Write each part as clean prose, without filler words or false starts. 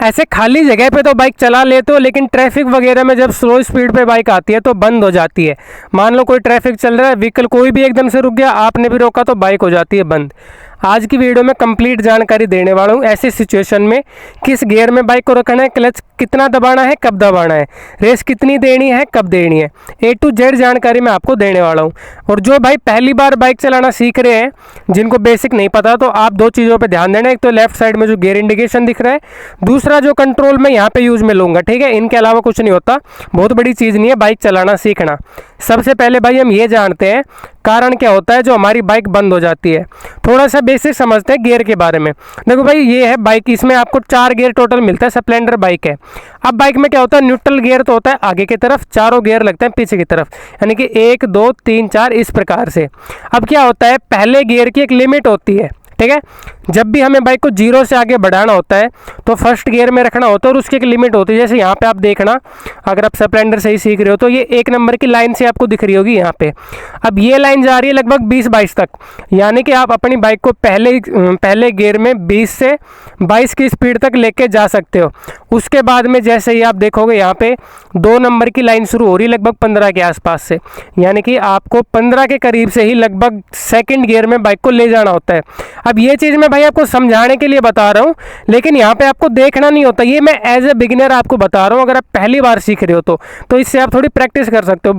ऐसे खाली जगह पे तो बाइक चला लेते हो, लेकिन ट्रैफिक वगैरह में जब स्लो स्पीड पे बाइक आती है तो बंद हो जाती है। मान लो कोई ट्रैफिक चल रहा है, व्हीकल कोई भी एकदम से रुक गया, आपने भी रोका तो बाइक हो जाती है बंद। आज की वीडियो में कंप्लीट जानकारी देने वाला हूँ ऐसे सिचुएशन में किस गियर में बाइक को रखना है, क्लच कितना दबाना है, कब दबाना है, रेस कितनी देनी है, कब देनी है, A to Z जानकारी मैं आपको देने वाला हूँ। और जो भाई पहली बार बाइक चलाना सीख रहे हैं, जिनको बेसिक नहीं पता, तो आप दो चीज़ों पे ध्यान देना। एक तो लेफ्ट साइड में जो गियर इंडिकेशन दिख रहा है, दूसरा जो कंट्रोल मैं यहाँ पे यूज में लूँगा, ठीक है। इनके अलावा कुछ नहीं होता, बहुत बड़ी चीज़ नहीं है बाइक चलाना सीखना। सबसे पहले भाई हम ये जानते हैं कारण क्या होता है जो हमारी बाइक बंद हो जाती है। थोड़ा सा बेसिक समझते हैं गियर के बारे में। देखो भाई, ये है बाइक, इसमें आपको 4 गियर टोटल मिलता है, स्प्लेंडर बाइक है। अब बाइक में क्या होता है, न्यूट्रल गियर तो होता है आगे की तरफ, चारों गियर लगते हैं पीछे की तरफ, यानी कि 1 2 3 4 इस प्रकार से। अब क्या होता है, पहले गियर की एक लिमिट होती है, ठीक है। जब भी हमें बाइक को 0 से आगे बढ़ाना होता है तो फर्स्ट गियर में रखना होता है, और उसकी एक लिमिट होती है। जैसे यहाँ पे आप देखना, अगर आप स्प्लेंडर से ही सीख रहे हो तो ये 1 नंबर की लाइन से आपको दिख रही होगी यहाँ पे। अब ये लाइन जा रही है लगभग 20-22 तक, यानी कि आप अपनी बाइक को पहले गियर में 20 से 22 की स्पीड तक लेके जा सकते हो। उसके बाद में जैसे ही आप देखोगे यहाँ पे 2 नंबर की लाइन शुरू हो रही है लगभग 15 के आसपास से, यानी कि आपको 15 के करीब से ही लगभग सेकंड गियर में बाइक को ले जाना होता है। अब ये चीज़ मैं भाई आपको समझाने के लिए बता रहा हूँ, लेकिन यहाँ पे आपको देखना नहीं होता। ये मैं एज ए बिगिनर आपको बता रहा हूँ, अगर आप पहली बार सीख रहे हो तो इससे आप थोड़ी प्रैक्टिस कर सकते हो।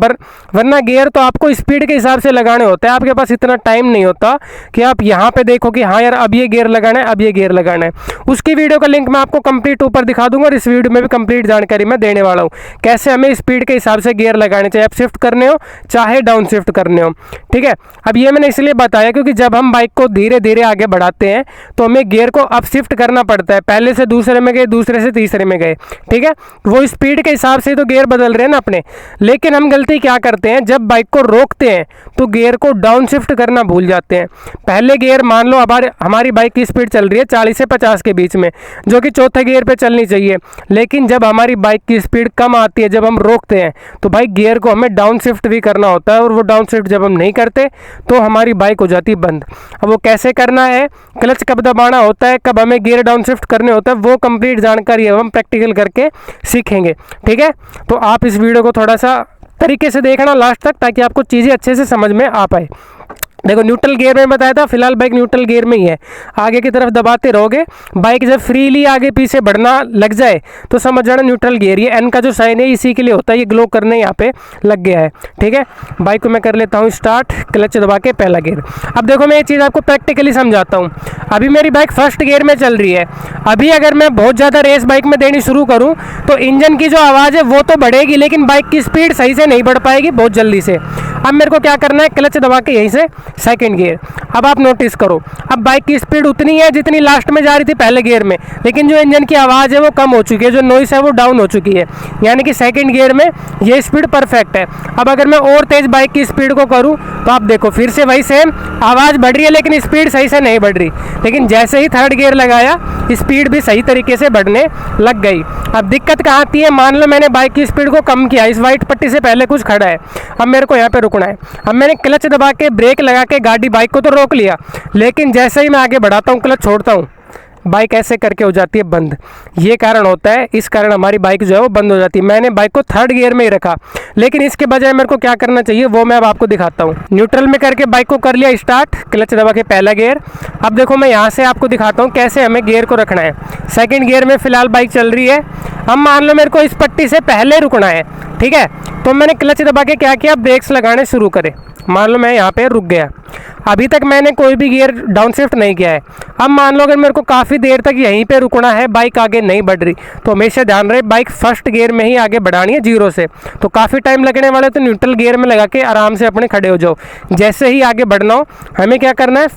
वरना गियर तो आपको स्पीड के हिसाब से लगाने होते हैं। आपके पास इतना टाइम नहीं होता कि आप यहाँ पे देखो कि हाँ यार अब ये गियर लगाना है, अब ये गियर लगाना है। उसकी वीडियो का लिंक मैं आपको कंप्लीट ऊपर दिखा दूंगा, और इस वीडियो में भी कंप्लीट जानकारी मैं देने वाला हूँ कैसे हमें स्पीड के हिसाब से गियर लगाने, चाहे आप शिफ्ट करने हो चाहे डाउन शिफ्ट करने हो, ठीक है। अब ये मैंने इसलिए बताया क्योंकि जब हम बाइक को धीरे धीरे आगे बढ़ाते हैं तो हमें गियर को अप शिफ्ट करना पड़ता है। पहले से दूसरे में गए, दूसरे से तीसरे में गए, ठीक है। वो स्पीड के हिसाब से तो गियर बदल रहे हैं ना अपने। लेकिन हम गलती क्या करते हैं, जब बाइक को रोकते हैं तो गियर को डाउन शिफ्ट करना भूल जाते हैं। पहले गियर, मान लो हमारी बाइक की स्पीड चल रही है 40 से 50 के बीच में, जो कि चौथे गियर पे चलनी चाहिए। लेकिन जब हमारी बाइक की स्पीड कम आती है, जब हम रोकते हैं, तो भाई गियर को हमें डाउन शिफ्ट भी करना होता है, और वो डाउन शिफ्ट जब हम नहीं करते तो हमारी बाइक हो जाती है बंद। अब वो कैसे करना है, क्लच कब दबाना होता है, कब हमें गियर डाउन शिफ्ट करने होता है, वो कंप्लीट जानकारी है हम प्रैक्टिकल करके सीखेंगे, ठीक है। तो आप इस वीडियो को थोड़ा सा तरीके से देखना लास्ट तक, ताकि आपको चीज़ें अच्छे से समझ में आ पाए। देखो, न्यूट्रल गियर में बताया था, फिलहाल बाइक न्यूट्रल गियर में ही है। आगे की तरफ दबाते रहोगे, बाइक जब फ्रीली आगे पीछे बढ़ना लग जाए तो समझ जाना न्यूट्रल गियर। ये एन का जो साइन है इसी के लिए होता है, ये ग्लो करने यहाँ पे लग गया है, ठीक है। बाइक को मैं कर लेता हूँ स्टार्ट, क्लच दबा के पहला गियर। अब देखो, मैं ये चीज़ आपको प्रैक्टिकली समझाता हूँ। अभी मेरी बाइक फर्स्ट गियर में चल रही है। अभी अगर मैं बहुत ज़्यादा रेस बाइक में देनी शुरू करूँ तो इंजन की जो आवाज़ है वो तो बढ़ेगी, लेकिन बाइक की स्पीड सही से नहीं बढ़ पाएगी बहुत जल्दी से। अब मेरे को क्या करना है, क्लच दबा के यहीं से सेकंड गियर। अब आप नोटिस करो, अब बाइक की स्पीड उतनी है जितनी लास्ट में जा रही थी पहले गियर में, लेकिन जो इंजन की आवाज़ है वो कम हो चुकी है, जो नॉइस है वो डाउन हो चुकी है, यानी कि सेकंड गियर में ये स्पीड परफेक्ट है। अब अगर मैं और तेज बाइक की स्पीड को करूं तो आप देखो फिर से वही सेम आवाज़ बढ़ रही है, लेकिन स्पीड सही से नहीं बढ़ रही। लेकिन जैसे ही थर्ड गियर लगाया, स्पीड भी सही तरीके से बढ़ने लग गई। अब दिक्कत कहाँ आती है, मान लो मैंने बाइक की स्पीड को कम किया, इस वाइट पट्टी से पहले कुछ खड़ा है, अब मेरे को यहाँ पे रुकना है। अब मैंने क्लच दबा के ब्रेक लगा के गाड़ी बाइक को तो रोक लिया, लेकिन जैसे ही मैं आगे बढ़ाता हूँ, क्लच छोड़ता हूँ, बाइक ऐसे करके हो जाती है बंद। ये कारण होता है, इस कारण हमारी बाइक जो है वो बंद हो जाती है। मैंने बाइक को थर्ड गियर में ही रखा, लेकिन इसके बजाय मेरे को क्या करना चाहिए वो मैं अब आपको दिखाता हूँ। न्यूट्रल में करके बाइक को कर लिया स्टार्ट, क्लच दबा के पहला गियर। अब देखो, मैं यहाँ से आपको दिखाता हूँ कैसे हमें गियर को रखना है। सेकेंड गियर में फिलहाल बाइक चल रही है। अब मान लो मेरे को इस पट्टी से पहले रुकना है, ठीक है। तो मैंने क्लच दबा के क्या किया, ब्रेक्स लगाने शुरू करे। मान लो मैं यहाँ पे रुक गया, अभी तक मैंने कोई भी गियर डाउन शिफ्ट नहीं किया है। अब मान लो अगर मेरे को काफ़ी देर तक यहीं पे रुकना है, बाइक आगे नहीं बढ़ रही, तो हमेशा ध्यान रहे बाइक फर्स्ट गियर में ही आगे बढ़ानी है 0 से। तो काफ़ी टाइम लगने वाला है, तो न्यूट्रल गियर में लगा के आराम से अपने खड़े हो जाओ। जैसे ही आगे बढ़ना हो, हमें क्या करना है,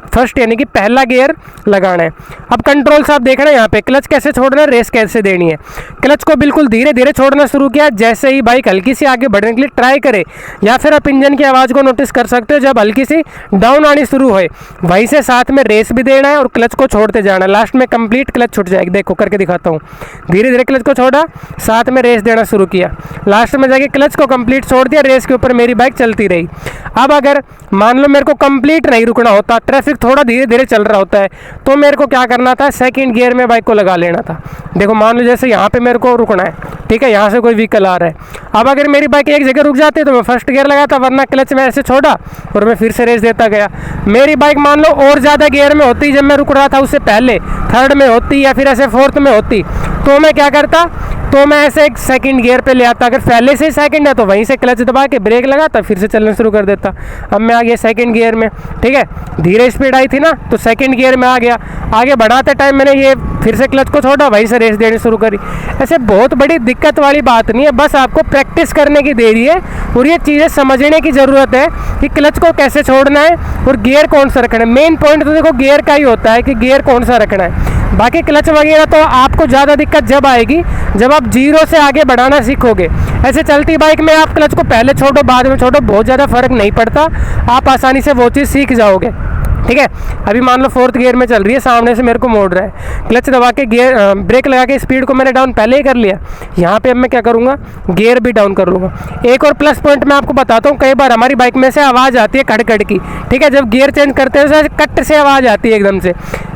फर्स्ट यानी कि पहला गियर लगाना है। अब कंट्रोल आप देखना है यहाँ पे, क्लच कैसे छोड़ना है, रेस कैसे देनी है। क्लच को बिल्कुल धीरे धीरे छोड़ना शुरू किया, जैसे ही बाइक हल्की सी आगे बढ़ने के लिए ट्राई करे, या फिर आप इंजन की आवाज़ को नोटिस कर सकते हो, जब हल्की सी डाउन आनी शुरू हो वहीं से साथ में रेस भी देना है और क्लच को छोड़ते जाना है। लास्ट में कंप्लीट क्लच छूट जाएगी, देखो करके दिखाता हूँ। धीरे धीरे क्लच को छोड़ा, साथ में रेस देना शुरू किया, लास्ट में जाके क्लच को कंप्लीट छोड़ दिया, रेस के ऊपर मेरी बाइक चलती रही। अब अगर मान लो मेरे को कंप्लीट नहीं रुकना होता, ट्रैफिक म्यूजिक थोड़ा धीरे धीरे चल रहा होता है, तो मेरे को क्या करना था, सेकंड गियर में बाइक को लगा लेना था। देखो मान लो जैसे यहाँ पे मेरे को रुकना है, ठीक है, यहाँ से कोई व्हीकल आ रहा है। अब अगर मेरी बाइक एक जगह रुक जाती है तो मैं फर्स्ट गियर लगाता, वरना क्लच में ऐसे छोड़ा और मैं फिर से रेस देता गया। मेरी बाइक मान लो और ज़्यादा गियर में होती, जब मैं रुक रहा था उससे पहले थर्ड में होती या फिर ऐसे फोर्थ में होती, तो मैं क्या करता, तो मैं ऐसे एक सेकंड गियर पे ले आता। अगर पहले से ही सेकंड है तो वहीं से क्लच दबा के ब्रेक लगाता, फिर से चलना शुरू कर देता। अब मैं आ गया सेकंड गियर में, ठीक है, धीरे स्पीड आई थी ना तो सेकंड गियर में आ गया। आगे बढ़ाते टाइम मैंने ये फिर से क्लच को छोड़ा, वहीं से रेस देनी शुरू करी। ऐसे बहुत बड़ी दिक्कत वाली बात नहीं है, बस आपको प्रैक्टिस करने की देरी है और ये चीज़ें समझने की ज़रूरत है कि क्लच को कैसे छोड़ना है और गियर कौन सा रखना है। मेन पॉइंट तो देखो गियर का ही होता है कि गियर कौन सा रखना है। बाकी क्लच वगैरह तो आपको ज़्यादा दिक्कत जब आएगी जब आप जीरो से आगे बढ़ाना सीखोगे। ऐसे चलती बाइक में आप क्लच को पहले छोड़ो बाद में छोड़ो, बहुत ज़्यादा फर्क नहीं पड़ता, आप आसानी से वो चीज़ सीख जाओगे, ठीक है। अभी मान लो फोर्थ गियर में चल रही है, सामने से मेरे को मोड़ रहा है, क्लच दबा के गियर ब्रेक लगा के स्पीड को मैंने डाउन पहले ही कर लिया। यहाँ पे अब मैं क्या करूँगा, गियर भी डाउन कर लूँगा। एक और प्लस पॉइंट मैं आपको बताता हूँ, कई बार हमारी बाइक में से आवाज़ आती है कड़ की, ठीक है, जब गियर चेंज करते हैं तो कट से आवाज़ आती है एकदम से,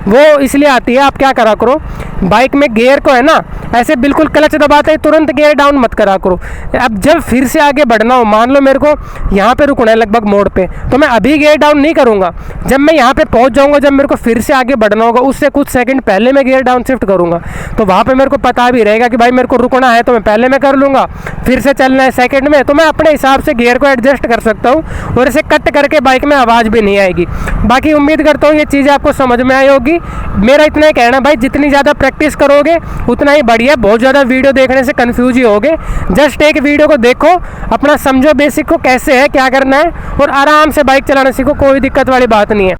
वो इसलिए आती है। आप क्या करा करो, बाइक में गियर को है ना ऐसे बिल्कुल क्लच दबाते ही तुरंत गियर डाउन मत करा करो। अब जब फिर से आगे बढ़ना हो, मान लो मेरे को यहाँ पे रुकना है लगभग मोड़ पे, तो मैं अभी गियर डाउन नहीं करूँगा। जब मैं यहाँ पे पहुँच जाऊँगा, जब मेरे को फिर से आगे बढ़ना होगा उससे कुछ सेकंड पहले मैं गियर डाउन शिफ्ट करूँगा, तो वहाँ पे मेरे को पता भी रहेगा कि भाई मेरे को रुकना है तो मैं पहले में कर लूँगा, फिर से चलना है सेकंड में, तो मैं अपने हिसाब से गियर को एडजस्ट कर सकता हूँ और इसे कट करके बाइक में आवाज़ भी नहीं आएगी। बाकी उम्मीद करता हूँ ये चीज़ें आपको समझ में आई होगी। मेरा इतना ही कहना भाई, जितनी ज़्यादा प्रैक्टिस करोगे उतना ही बढ़िया। बहुत ज़्यादा वीडियो देखने से कंफ्यूज ही होगे, जस्ट एक वीडियो को देखो, अपना समझो बेसिक को कैसे है क्या करना है और आराम से बाइक चलाना सीखो, कोई दिक्कत वाली बात नहीं है।